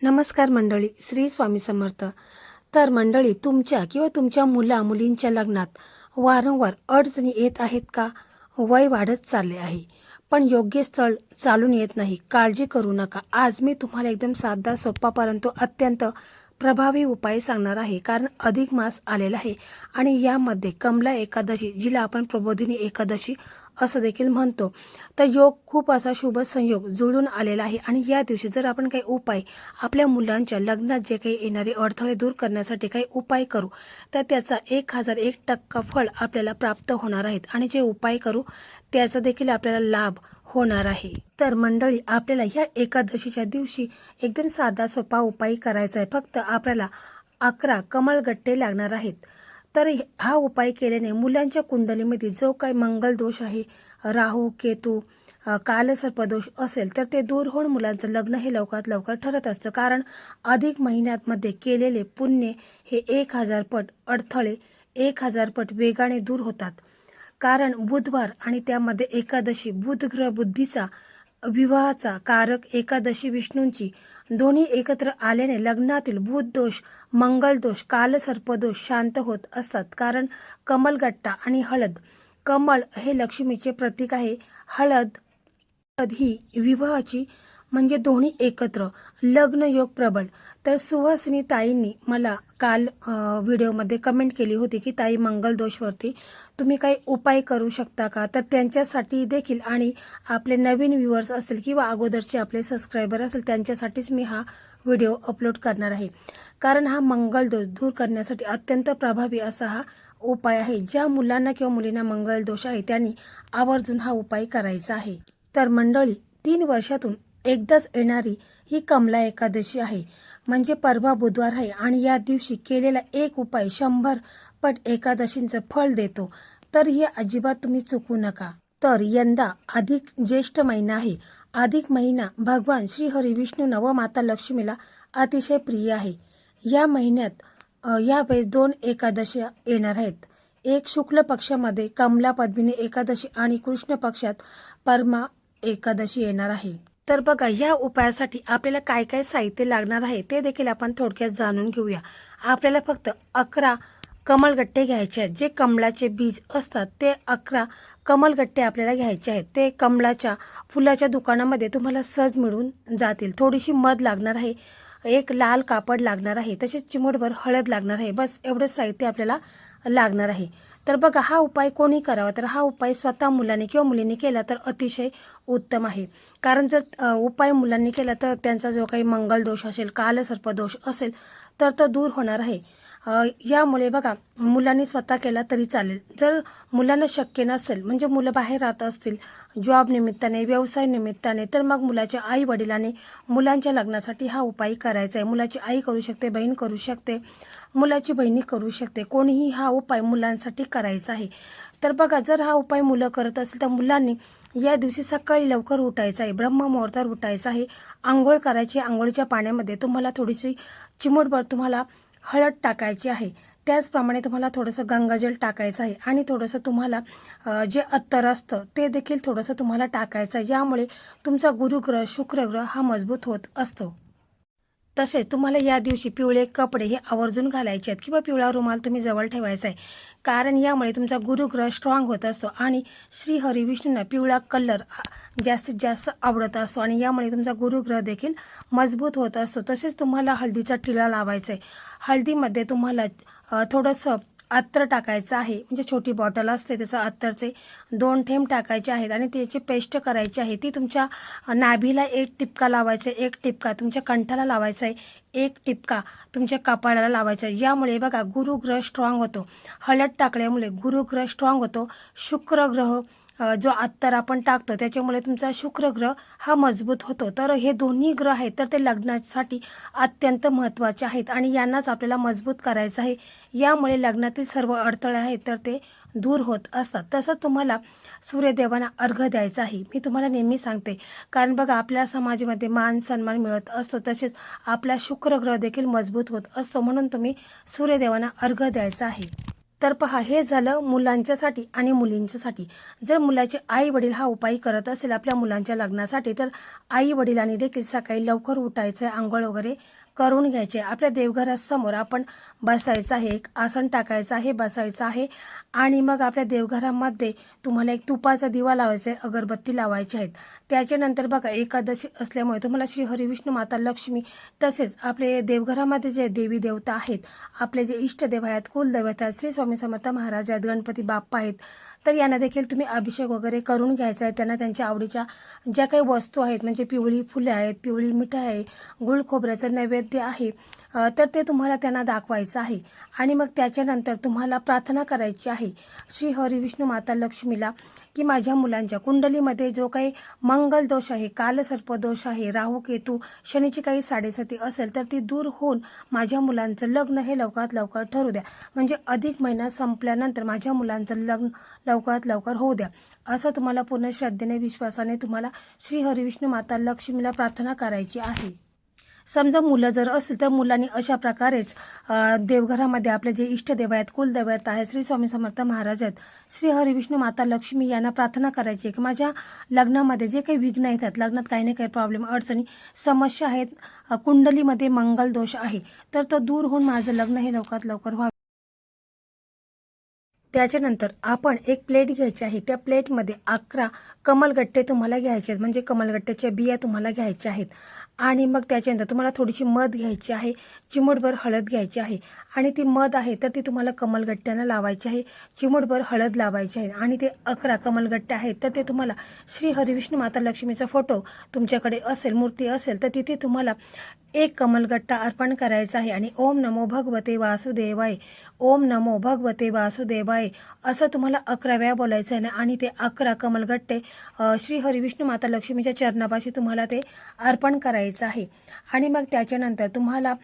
नमस्कार मंडळी, श्री स्वामी समर्थ. तर मंडळी, तुमच्या किंवा तुमच्या मुलींच्या लग्नात वारंवार अडचणी येत आहेत का? वय वाढत चालले आहे पण योग्य स्थळ चालून येत नाही. काळजी करू नका. आज मी तुम्हाला एकदम साधा, सोपा परंतु अत्यंत प्रभावी उपाय सांगणार आहे. कारण अधिक मास आलेला आहे आणि यामध्ये कमला एकादशी, जिला आपण प्रबोधिनी एकादशी असं देखील म्हणतो, तर योग खूप असा शुभ संयोग जुळून आलेला आहे. आणि या दिवशी जर आपण काही उपाय आपल्या मुलांच्या लग्नात जे काही येणारे अडथळे दूर करण्यासाठी काही उपाय करू, तर त्याचा 1001% फळ आपल्याला प्राप्त होणार आहेत. आणि जे उपाय करू त्याचा देखील आपल्याला लाभ होणार आहे. तर मंडळी, आपल्याला ह्या एकादशीच्या दिवशी एकदम साधा सोपा उपाय करायचा आहे. फक्त आपल्याला 11 कमळगट्टे लागणार आहेत. तर हा उपाय केल्याने मुलांच्या कुंडलीमध्ये जो काही मंगल दोष आहे, राहू केतू, कालसर्पदोष असेल तर ते दूर होऊन मुलांचं लग्न हे लवकरात लवकर ठरत असतं. कारण अधिक महिन्यामध्ये केलेले पुण्य हे 1000 पट, अडथळे 1000 पट वेगाने दूर होतात. कारण बुधवार आणि त्यामध्ये एकादशी, बुध ग्रह बुद्धीचा, विवाहाचा कारक एकादशी विष्णूंची, दोन्ही एकत्र आल्याने लग्नातील बुध दोष, मंगल दोष, कालसर्पदोष शांत होत असतात. कारण कमलगट्टा आणि हळद, कमळ हे लक्ष्मीचे प्रतीक आहे, हळद ही विवाहाची, म्हणजे दोन्ही एकत्र लग्न योग प्रबळ. तर सुहासिनी ताईंनी मला काल व्हिडिओमध्ये कमेंट केली होती की ताई, मंगल दोषवरती तुम्ही काही उपाय करू शकता का? तर त्यांच्यासाठी देखील आणि आपले नवीन व्ह्यूअर्स असतील किंवा अगोदरचे आपले सबस्क्रायबर असेल त्यांच्यासाठीच मी हा व्हिडिओ अपलोड करणार आहे. कारण हा मंगल दोष दूर करण्यासाठी अत्यंत प्रभावी असा हा उपाय आहे. ज्या मुलांना किंवा मुलींना मंगल दोष आहे त्यांनी आवर्जून हा उपाय करायचा आहे. तर मंडळी, 3 वर्षातून एकदाच येणारी ही कमला एकादशी आहे, म्हणजे परवा बुधवार आहे. आणि या दिवशी केलेला एक उपाय 100 पट एकादशींचं फळ देतो. तर हे अजिबात तुम्ही चुकू नका. तर यंदा अधिक ज्येष्ठ महिना आहे. अधिक महिना भगवान श्री हरी विष्णूंना व माता लक्ष्मीला अतिशय प्रिय आहे. या महिन्यात यावेळेस 2 एकादशी येणार आहेत. एक शुक्ल पक्षामध्ये कमला पद्मिनी एकादशी आणि कृष्ण पक्षात परमा एकादशी येणार आहे. तर बघा, या उपायासाठी आपल्याला काय काय साहित्य लागणार आहे ते देखील आपण थोडक्यात जाणून घेऊया. आपल्याला फक्त 11 कमळगट्टे घ्यायचे आहेत. जे कमळाचे बीज असतात ते 11 कमळगट्टे आपल्याला घ्यायचे आहेत. ते कमळाच्या फुलाच्या दुकानामध्ये तुम्हाला सहज मिळून जातील. थोडीशी मध लागणार आहे, एक लाल कापड लागणार आहे, तसेच चिमूटभर हळद लागणार आहे. बस एवढंच साहित्य आपल्याला लागणार आहे. तर बघा, हा उपाय कोणी करावा? तर हा उपाय स्वतः मुलांनी किंवा मुलींनी केला तर अतिशय उत्तम आहे. कारण जर उपाय मुलांनी केला तर त्यांचा जो काही मंगल दोष असेल, कालसर्पदोष असेल तर तो दूर होणार आहे. यामुळे बघा, मुलांनी स्वतः केला तरी चालेल. जर मुलांना शक्य नसेल, म्हणजे मुलं बाहेर राहत असतील जॉब निमित्ताने, व्यवसाय निमित्ताने, तर मग मुलाच्या आई वडिलांनी मुलांच्या लग्नासाठी हा उपाय करायचा आहे. मुलाची आई करू शकते, बहीण करू शकते, मुलाची बहिणी करू शकते, कोणीही हा उपाय मुलांसाठी करायचा आहे. तर बघा, जर हा उपाय मुलं करत असेल तर मुलांनी या दिवशी सकाळी लवकर उठायचं आहे, ब्रह्ममुहूर्तावर उठायचं आहे, आंघोळ करायची. आंघोळीच्या पाण्यामध्ये तुम्हाला थोडीशी चिमूटभर तुम्हाला हळद टाकायची आहे. त्याचप्रमाणे तुम्हाला थोडंसं गंगाजल टाकायचं आहे आणि थोडंसं तुम्हाला जे अत्तर असतं ते देखील थोडंसं तुम्हाला टाकायचं आहे. यामुळे तुमचा गुरुग्रह, शुक्रग्रह हा मजबूत होत असतो. तसेच तुम्हाला या दिवशी पिवळे कपडे हे आवर्जून घालायचे आहेत किंवा पिवळा रुमाल तुम्ही जवळ ठेवायचा आहे. कारण यामुळे तुमचा गुरुग्रह स्ट्रॉंग होत असतो आणि श्री हरी विष्णूंना पिवळा कलर जास्तीत जास्त आवडत असतो आणि यामुळे तुमचा गुरुग्रह देखील मजबूत होत असतो. तसेच तुम्हाला हळदीचा टिळा लावायचा आहे. हळदीमध्ये तुम्हाला थोडंसं अत्तर टाकायचं आहे, म्हणजे छोटी बॉटल असते त्याचं अत्तरचे 2 थेंब टाकायचे आहेत आणि त्याची पेस्ट करायची आहे. ती तुमच्या नाभीला 1 टिपका लावायचा आहे, 1 टिपका तुमच्या कंठाला लावायचा आहे, 1 टिपका तुमच्या कपाळाला लावायचा आहे. यामुळे बघा, गुरुग्रह स्ट्रॉंग होतो. हळद टाकल्यामुळे गुरुग्रह स्ट्रॉंग होतो. शुक्रग्रह जो अत्तर आपण टाकतो त्याच्यामुळे तुमचा शुक्रग्रह हा मजबूत होतो. तर हे दोन्ही ग्रह आहेत तर ते लग्नासाठी अत्यंत महत्त्वाचे आहेत आणि यांनाच आपल्याला मजबूत करायचं आहे. यामुळे लग्नातील सर्व अडथळे आहेत तर ते दूर होत असतात. तसं तुम्हाला सूर्यदेवांना अर्घ्य द्यायचा आहे. मी तुम्हाला नेहमी सांगते, कारण बघा, आपल्या समाजामध्ये मान सन्मान मिळत असतो, तसेच आपला शुक्रग्रह देखील मजबूत होत असतो. म्हणून तुम्ही सूर्यदेवांना अर्घ्य द्यायचा आहे. तर पहा, हे झालं मुलांच्यासाठी आणि मुलींच्यासाठी. जर मुलाचे आई वडील हा उपाय करत असेल आपल्या मुलांच्या लग्नासाठी, तर आई वडिलांनी देखील सकाळी लवकर उठायचं आहे, आंघोळ वगैरे करून घ्यायचे. आपल्या देवघरासमोर आपण बसायचं आहे, एक आसन टाकायचं आहे, बसायचं आहे. आणि मग आपल्या देवघरामध्ये तुम्हाला एक तुपाचा दिवा लावायचा आहे, अगरबत्ती लावायची आहेत. त्याच्यानंतर बघा, एकादशी असल्यामुळे तुम्हाला श्री हरिविष्णू माता लक्ष्मी, तसेच आपले देवघरामध्ये जे देवी देवता आहेत, आपले जे इष्टदेव आहेत, कुलदैवत आहेत, श्री स्वामी समर्थ महाराज आहेत, गणपती बाप्पा आहेत, तर यांना देखील तुम्ही अभिषेक वगैरे करून घ्यायचा आहे. त्यांना त्यांच्या आवडीच्या ज्या काही वस्तू आहेत, म्हणजे पिवळी फुले आहेत, पिवळी मिठाई आहे, गुळ खोबऱ्याचं नैवेद्य आहे, तर ते तुम्हाला त्यांना दाखवायचं आहे. आणि मग त्याच्यानंतर तुम्हाला प्रार्थना करायची आहे श्री हरिविष्णू माता लक्ष्मीला, की माझ्या मुलांच्या कुंडलीमध्ये जो काही मंगल दोष आहे, कालसर्प दोष आहे, राहू केतू शनीची काही साडेसाती असेल, तर ती दूर होऊन माझ्या मुलांचं लग्न हे लवकरात लवकर ठरू द्या. म्हणजे अधिक महिना संपल्यानंतर माझ्या मुलांचं लग्न लवकरात लवकर होऊ द्या, असं तुम्हाला पूर्ण श्रद्धेने विश्वासाने तुम्हाला श्री हरिविष्णू माता लक्ष्मीला प्रार्थना करायची आहे. समजा मुलं जर असेल तर मुलांनी अशा प्रकारेच देवघरामध्ये आपले जे इष्टदेव आहेत, कुलदैवत आहेत, श्री स्वामी समर्थ महाराज आहेत, श्री हरिविष्णू माता लक्ष्मी यांना प्रार्थना करायची आहे की माझ्या लग्नामध्ये जे काही विघ्न येतात, लग्नात काही ना काही प्रॉब्लेम, अडचणी, समस्या आहेत, कुंडलीमध्ये मंगल दोष आहे, तर तो दूर होऊन माझं लग्न हे लवकरात लवकर व्हावे. त्याच्यानंतर आपण एक प्लेट घ्यायची आहे. त्या प्लेटमध्ये 11 कमलगट्टे तुम्हाला घ्यायचे आहेत, म्हणजे कमलगट्ट्याच्या बिया तुम्हाला घ्यायच्या आहेत. आणि मग त्याच्यानंतर तुम्हाला थोडीशी मध घ्यायची आहे, चिमूटभर हळद घ्यायची आहे. आणि ती मध आहे तर ती तुम्हाला कमलगट्ट्यांना लावायची आहे, चिमूटभर हळद लावायची आहे. आणि ते 11 कमलगट्टे आहेत तर ते तुम्हाला श्री हरिविष्णू माता लक्ष्मीचा फोटो तुमच्याकडे असेल, मूर्ती असेल, तर तिथे तुम्हाला एक कमलगट्टा अर्पण करायचा आहे. आणि ओम नमो भगवते वासुदेवाय, ओम नमो भगवते वासुदेवाय असं तुम्हाला 11 वेळा बोलायचं आहे. आणि ते 11 कमलगट्टे श्री हरिविष्णू माता लक्ष्मीच्या चरणापाशी तुम्हाला ते अर्पण करायचं आहे. आणि मग त्याच्यानंतर तुम्हाला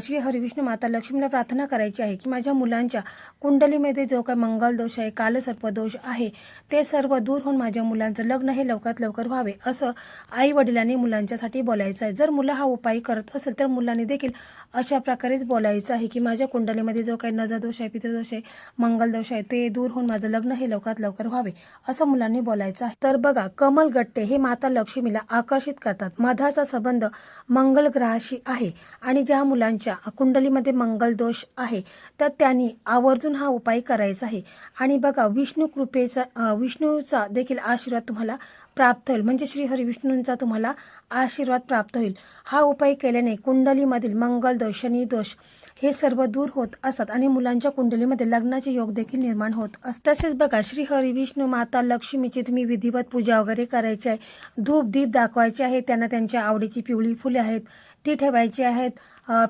श्री हरिविष्णू माता लक्ष्मीला प्रार्थना करायची आहे की माझ्या मुलांच्या कुंडलीमध्ये जो काही मंगल दोष आहे, कालसर्प दोष आहे, ते सर्व दूर होऊन माझ्या मुलांचं लग्न हे लवकरात लवकर व्हावे, असं आई वडिलांनी मुलांच्यासाठी बोलायचं आहे. जर मुलं हा उपाय करत असेल तर मुलांनी देखील अशा प्रकारेच बोलायचं आहे की माझ्या कुंडलीमध्ये जो काही नजरदोष आहे, पितृदोष आहे, मंगल दोष आहे, ते दूर होऊन माझं लग्न हे लवकरात लवकर व्हावे, असं मुलांनी बोलायचं आहे. तर बघा, कमलगट्टे हे माता लक्ष्मीला आकर्षित करतात. मधाचा संबंध मंगल ग्रहाशी आहे. आणि ज्या मुलांच्या कुंडलीमध्ये मंगल दोष आहे तर त्यांनी आवर्जून हा उपाय करायचा आहे. आणि बघा, विष्णूचा देखील आशीर्वाद तुम्हाला प्राप्त होईल, म्हणजे श्री हरिविष्णूंचा तुम्हाला आशीर्वाद प्राप्त होईल. हा उपाय केल्याने कुंडलीमधील मंगल दोष, शनी दोष हे सर्व दूर होत असतात आणि मुलांच्या कुंडलीमध्ये लग्नाचे योग देखील निर्माण होत असतात. तसेच बघा, श्री हरिविष्णू माता लक्ष्मीची तुम्ही विधिवत पूजा वगैरे करायची आहे, धूप दीप दाखवायचे आहे, त्यांना त्यांच्या आवडीची पिवळी फुले आहेत ती ठेवायची आहेत,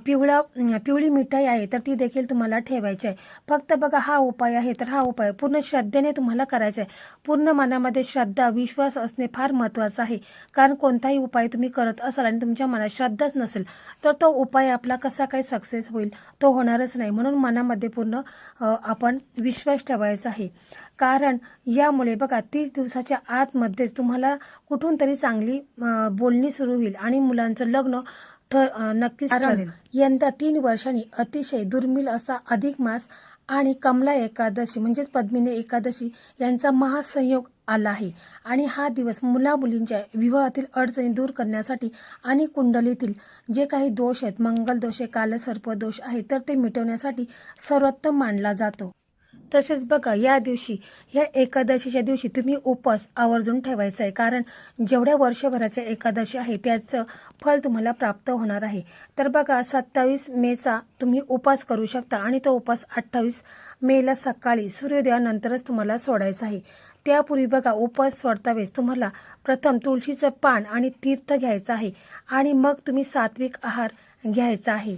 पिवळी मिठाई आहे तर ती देखील तुम्हाला ठेवायची आहे. फक्त बघा, हा उपाय आहे तर हा उपाय पूर्ण श्रद्धेने तुम्हाला करायचा आहे. पूर्ण मनामध्ये श्रद्धा, विश्वास असणे फार महत्त्वाचं आहे. कारण कोणताही उपाय तुम्ही करत असाल आणि तुमच्या मनात श्रद्धाच नसेल तर तो उपाय आपला कसा काही सक्सेस होईल, तो होणारच नाही. म्हणून मनामध्ये पूर्ण आपण विश्वास ठेवायचा आहे. कारण यामुळे बघा, 30 दिवसाच्या आतमध्येच तुम्हाला कुठून तरी चांगली बोलणी सुरू होईल आणि मुलांचं लग्न नक्कीच ठरेल. यंदा 3 वर्षांनी अतिशय दुर्मिळ असा अधिक मास आणि कमला एकादशी म्हणजेच पद्मिनी एकादशी यांचा महासंयोग आला आहे. आणि हा दिवस मुला मुलींच्या विवाहातील अडचणी दूर करण्यासाठी आणि कुंडलीतील जे काही दोष आहेत, मंगल दोष आहे, कालसर्प दोष आहे, तर ते मिटवण्यासाठी सर्वोत्तम मानला जातो. तसेच बघा, या दिवशी, या एकादशीच्या दिवशी तुम्ही उपवास आवर्जून ठेवायचा आहे. कारण जेवढ्या वर्षभराच्या एकादशी आहे त्याचं फल तुम्हाला प्राप्त होणार आहे. तर बघा, 27 मेचा तुम्ही उपवास करू शकता आणि तो उपवास 28 मेला सकाळी सूर्योदयानंतरच तुम्हाला सोडायचा आहे. त्यापूर्वी बघा, उपवास सोडता वेळेस तुम्हाला प्रथम तुळशीचं पान आणि तीर्थ घ्यायचं आहे आणि मग तुम्ही सात्विक आहार घ्यायचा आहे.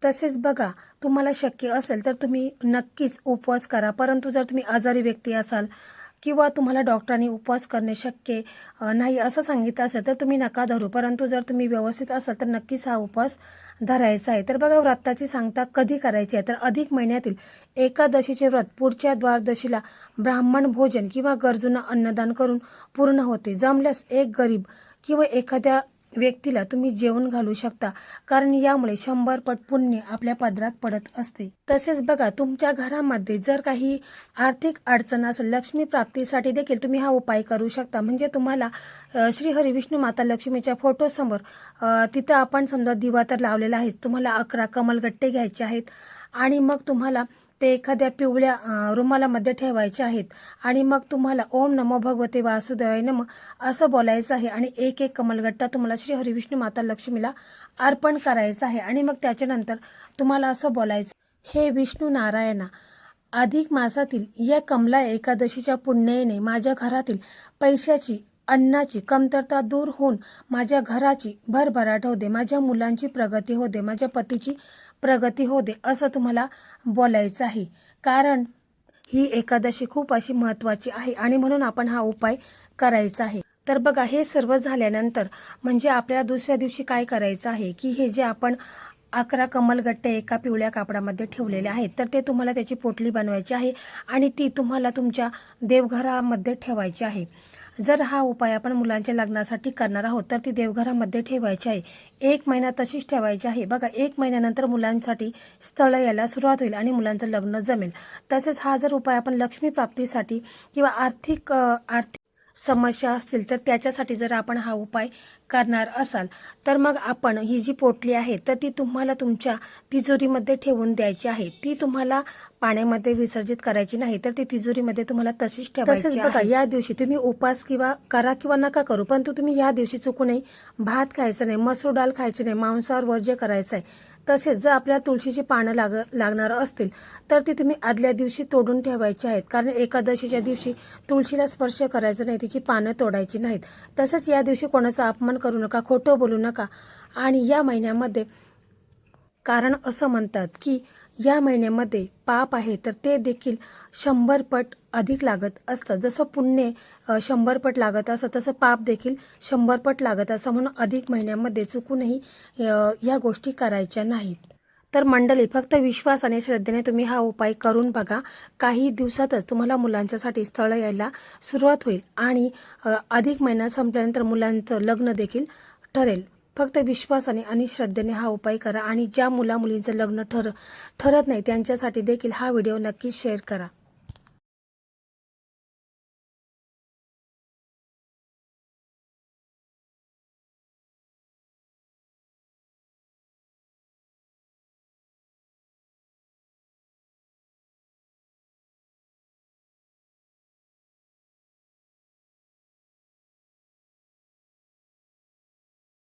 तसेच बघा, तुम्हाला शक्य असेल तर तुम्ही नक्कीच उपवास करा. परंतु जर तुम्ही आजारी व्यक्ती असाल किंवा तुम्हाला डॉक्टरांनी उपवास करणे शक्य नाही असं सांगितलं असेल तर तुम्ही नका धरू. परंतु जर तुम्ही व्यवस्थित असाल तर नक्कीच हा उपवास धरायचा आहे. तर बघा, व्रताची सांगता कधी करायची आहे तर अधिक महिन्यातील एकादशीचे व्रत पुढच्या द्वादशीला ब्राह्मण भोजन किंवा गरजूंना अन्नदान करून पूर्ण होते. जमल्यास एक गरीब किंवा एखाद्या व्यक्तीला तुम्ही जेवण घालू शकता, कारण यामुळे 100 पट पुण्य आपल्या पदरात पडत असते. तसेच बघा, तुमच्या घरामध्ये जर काही आर्थिक अडचण असेल, लक्ष्मी प्राप्तीसाठी देखील तुम्ही हा उपाय करू शकता. म्हणजे तुम्हाला श्री हरी विष्णू माता लक्ष्मीच्या फोटोसमोर तिथं आपण समजा दिवा तर लावलेला आहे, तुम्हाला 11 कमलगट्टे घ्यायचे आहेत आणि मग तुम्हाला ते एखाद्या पिवळ्या रुमालामध्ये ठेवायचे आहेत आणि मग तुम्हाला ओम नमो भगवते वासुदेवाय नमः असं बोलायचं आहे आणि एक एक कमलगट्टा तुम्हाला श्री हरी विष्णू माता लक्ष्मीला अर्पण करायचं आहे. आणि मग त्याच्यानंतर तुम्हाला असं बोलायचं, हे विष्णू नारायणा, अधिक मासातील या कमला एकादशीच्या पुण्याने माझ्या घरातील पैशाची अन्नाची कमतरता दूर होऊन माझ्या घराची भरभराट होऊ दे, माझ्या मुलांची प्रगती होऊ दे, माझ्या पतीची प्रगती होऊ दे, असं तुम्हाला बोलायचं आहे. कारण ही एकादशी खूप अशी महत्त्वाची आहे आणि म्हणून आपण हा उपाय करायचा आहे. तर बघा, हे सर्व झाल्यानंतर म्हणजे आपल्याला दुसऱ्या दिवशी काय करायचं आहे की हे जे आपण 11 कमलगट्टे एका पिवळ्या कापडामध्ये ठेवलेले आहेत, तर ते तुम्हाला त्याची पोटली बनवायची आहे आणि ती तुम्हाला तुमच्या देवघरामध्ये ठेवायची आहे. जर हा उपाय आपण मुलांच्या लग्नासाठी करणार आहोत तर ती देवघरामध्ये ठेवायची आहे. 1 महिना तशीच ठेवायची आहे. बघा, 1 महिन्यानंतर मुलांसाठी स्थळ यायला सुरुवात होईल आणि मुलांचं लग्न जमेल. तसेच हा जर उपाय आपण लक्ष्मी प्राप्तीसाठी किंवा आर्थिक समस्या असतील तर त्याच्यासाठी जर आपण हा उपाय करणार असाल तर मग आपण ही जी पोटली आहे तर ती तुम्हाला तुमच्या तिजोरीमध्ये ठेवून द्यायची आहे. ती तुम्हाला पाण्यामध्ये विसर्जित करायची नाही, तर ती तिजोरीमध्ये तुम्हाला तशीच ठेवायची आहे. बघा, या दिवशी तुम्ही उपास किंवा करा किंवा नका करू, परंतु तुम्ही या दिवशी चुकूनही भात खायचं नाही, मसूर डाळ खायची नाही, मांसाहार वर्ज्य करायचं आहे. तसेच जर आपल्याला तुळशीची पानं लागणार असतील तर ती तुम्ही आदल्या दिवशी तोडून ठेवायची आहेत, कारण एकादशीच्या दिवशी तुळशीला स्पर्श करायचा नाही, तिची पानं तोडायची नाहीत. तसंच या दिवशी कोणाचा अपमान करू नका, खोटं बोलू नका. आणि या महिन्यामध्ये कारण असं म्हणतात की या महिन्यामध्ये पाप आहे तर ते देखील 100 पट अधिक लागत असतं. जसं पुण्य 100 पट लागत असतं तसं पाप देखील 100 पट लागत असं, म्हणून अधिक महिन्यामध्ये चुकूनही या गोष्टी करायच्या नाहीत. तर मंडळी, फक्त विश्वास आणि श्रद्धेने तुम्ही हा उपाय करून बघा. काही दिवसातच तुम्हाला मुलांच्यासाठी स्थळ यायला सुरुवात होईल आणि अधिक महिना संपल्यानंतर मुलांचं लग्न देखील ठरेल. फक्त विश्वासाने आणि श्रद्धेने हा उपाय करा आणि ज्या मुलींचं लग्न ठरत नाही त्यांच्यासाठी देखील हा व्हिडिओ नक्की शेअर करा.